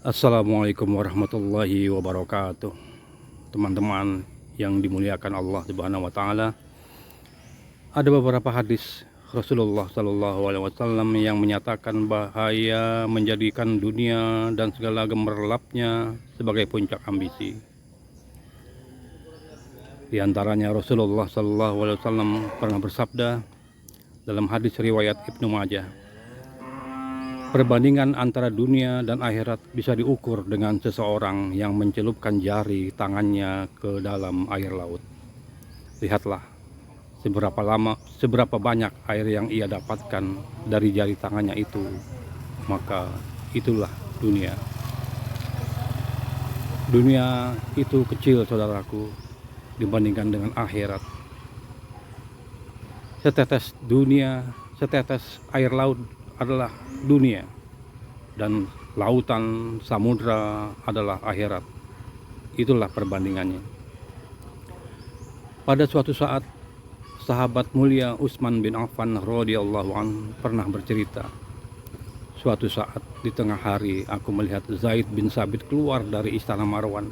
Assalamualaikum warahmatullahi wabarakatuh. Teman-teman yang dimuliakan Allah Subhanahu wa taala, ada beberapa hadis Rasulullah Shallallahu alaihi wasallam yang menyatakan bahaya menjadikan dunia dan segala gemerlapnya sebagai puncak ambisi. Di antaranya Rasulullah Shallallahu alaihi wasallam pernah bersabda dalam hadis riwayat Ibnu Majah, perbandingan antara dunia dan akhirat bisa diukur dengan seseorang yang mencelupkan jari tangannya ke dalam air laut. Lihatlah seberapa banyak air yang ia dapatkan dari jari tangannya itu, maka itulah dunia. Dunia itu kecil, saudaraku, dibandingkan dengan akhirat. Setetes dunia, setetes air laut adalah dunia, dan lautan samudra adalah akhirat. Itulah perbandingannya. Pada suatu saat, sahabat mulia Utsman bin Affan radhiyallahu anhu pernah bercerita, suatu saat di tengah hari aku melihat Zaid bin Sabit keluar dari istana Marwan.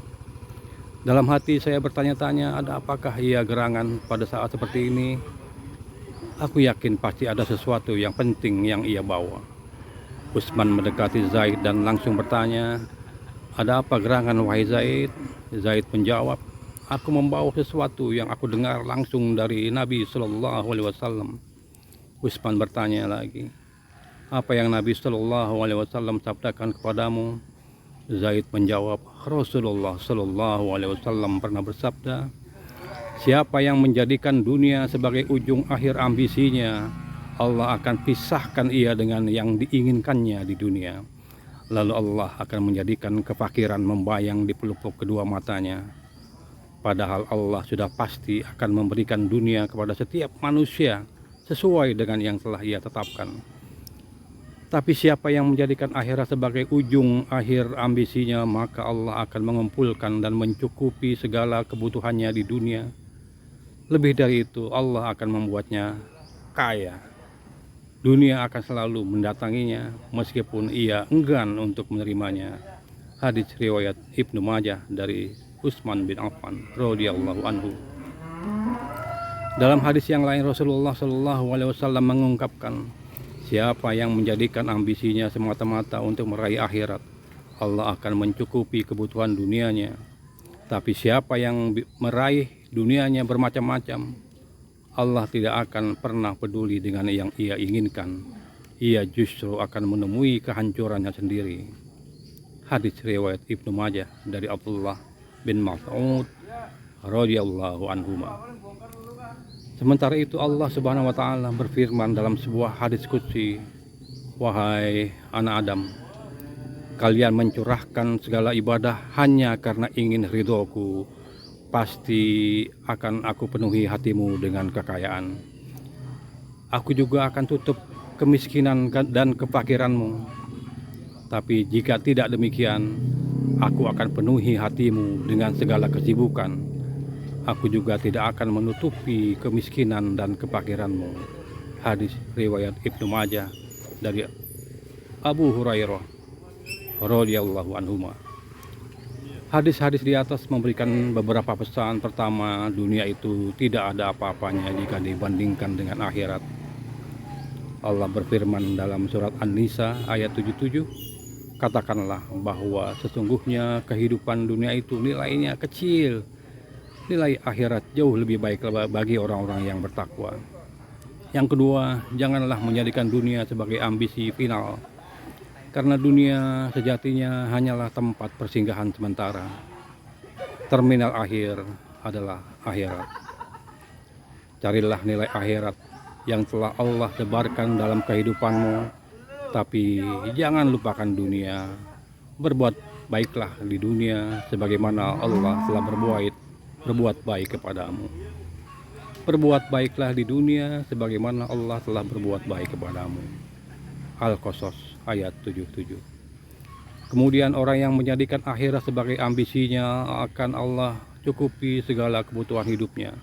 Dalam hati saya bertanya-tanya, ada apakah ia gerangan pada saat seperti ini? Aku yakin pasti ada sesuatu yang penting yang ia bawa. Utsman mendekati Zaid dan langsung bertanya, ada apa gerangan wahai Zaid? Zaid menjawab, aku membawa sesuatu yang aku dengar langsung dari Nabi Shallallahu alaihi wasallam. Utsman bertanya lagi, apa yang Nabi Shallallahu alaihi wasallam sabdakan kepadamu? Zaid menjawab, Rasulullah Shallallahu alaihi wasallam pernah bersabda, siapa yang menjadikan dunia sebagai ujung akhir ambisinya, Allah akan pisahkan ia dengan yang diinginkannya di dunia. Lalu Allah akan menjadikan kefakiran membayang di pelupuk kedua matanya. Padahal Allah sudah pasti akan memberikan dunia kepada setiap manusia sesuai dengan yang telah ia tetapkan. Tapi siapa yang menjadikan akhirat sebagai ujung akhir ambisinya, maka Allah akan mengumpulkan dan mencukupi segala kebutuhannya di dunia. Lebih dari itu, Allah akan membuatnya kaya. Dunia akan selalu mendatanginya meskipun ia enggan untuk menerimanya. Hadis riwayat Ibnu Majah dari Utsman bin Affan radhiyallahu anhu. Dalam hadis yang lain Rasulullah Shallallahu alaihi wasallam mengungkapkan, siapa yang menjadikan ambisinya semata-mata untuk meraih akhirat, Allah akan mencukupi kebutuhan dunianya. Tapi siapa yang meraih dunianya bermacam-macam, Allah tidak akan pernah peduli dengan yang ia inginkan. Ia justru akan menemui kehancurannya sendiri. Hadis riwayat Ibnu Majah dari Abdullah bin Mas'ud radhiyallahu anhuma. Sementara itu Allah Subhanahu wa taala berfirman dalam sebuah hadis qudsi, wahai anak Adam, kalian mencurahkan segala ibadah hanya karena ingin ridhoku, pasti akan aku penuhi hatimu dengan kekayaan. Aku juga akan tutup kemiskinan dan kefakiranmu. Tapi jika tidak demikian, aku akan penuhi hatimu dengan segala kesibukan. Aku juga tidak akan menutupi kemiskinan dan kefakiranmu. Hadis riwayat Ibnu Majah dari Abu Hurairah radhiyallahu anhu. Hadis-hadis di atas memberikan beberapa pesan. Pertama, dunia itu tidak ada apa-apanya jika dibandingkan dengan akhirat. Allah berfirman dalam surat An-Nisa ayat 77, katakanlah bahwa sesungguhnya kehidupan dunia itu nilainya kecil. Nilai akhirat jauh lebih baik bagi orang-orang yang bertakwa. Yang kedua, janganlah menjadikan dunia sebagai ambisi final. Karena dunia sejatinya hanyalah tempat persinggahan sementara. Terminal akhir adalah akhirat. Carilah nilai akhirat yang telah Allah sebarkan dalam kehidupanmu. Tapi jangan lupakan dunia. Berbuat baiklah di dunia sebagaimana Allah telah berbuat baik kepadamu. Berbuat baiklah di dunia sebagaimana Allah telah berbuat baik kepadamu. Al-Qasas ayat 77. Kemudian orang yang menjadikan akhirat sebagai ambisinya akan Allah cukupi segala kebutuhan hidupnya.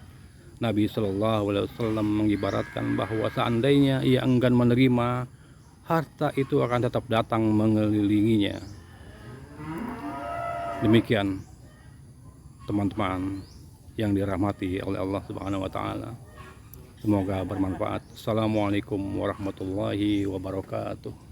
Nabi Shallallahu alaihi wasallam mengibaratkan bahwa seandainya ia enggan menerima, harta itu akan tetap datang mengelilinginya. Demikian teman-teman yang dirahmati oleh Allah Subhanahu wa taala. Semoga bermanfaat. Assalamualaikum warahmatullahi wabarakatuh.